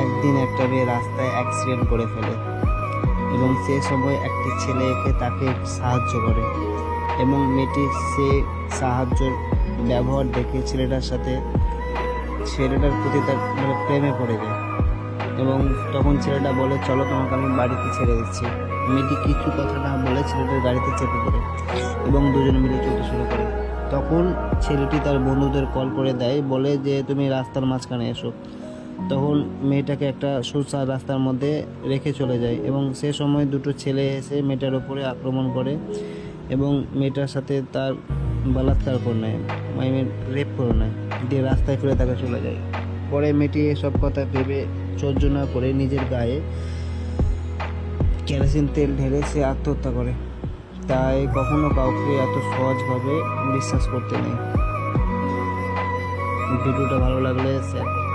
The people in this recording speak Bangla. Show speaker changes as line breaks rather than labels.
একদিন একটা মেয়ে রাস্তায় অ্যাক্সিডেন্ট করে ফেলে এবং সে সময় একটি ছেলে এসে তাকে সাহায্য করে এবং মেয়েটি সে সাহায্যের ব্যবহার দেখে ছেলেটার প্রতি তার প্রেমে পড়ে যায় এবং তখন ছেলেটা বলে, চলো তোমাকে আমি বাড়িতে ছেড়ে দিচ্ছি। মেয়েটি কিছু কথা না বলে ছেলেটার গাড়িতে চেপে পড়ে এবং দুজনে মিলে চলতে শুরু করে। তখন ছেলেটি তার বন্ধুদের কল করে দেয়, বলে যে তুমি রাস্তার মাঝখানে এসো। তখন মেয়েটাকে একটা সুনসান রাস্তার মধ্যে রেখে চলে যায় এবং সে সময় দুটো ছেলে এসে মেয়েটার ওপরে আক্রমণ করে এবং মেয়েটার সাথে তার বলাৎকার করে নেয়, রেপ করে নেয়, দিয়ে রাস্তায় ফেলে তাকে চলে যায়। পরে মেয়েটি এসব কথা ভেবে সহ্য না করে নিজের গায়ে কেরোসিন তেল ঢেলে সে আত্মহত্যা করে। তাই কখনো কাউকে এত সহজভাবে বিশ্বাস করতে নেই। ভিডিওটা ভালো লাগলে শেয়ার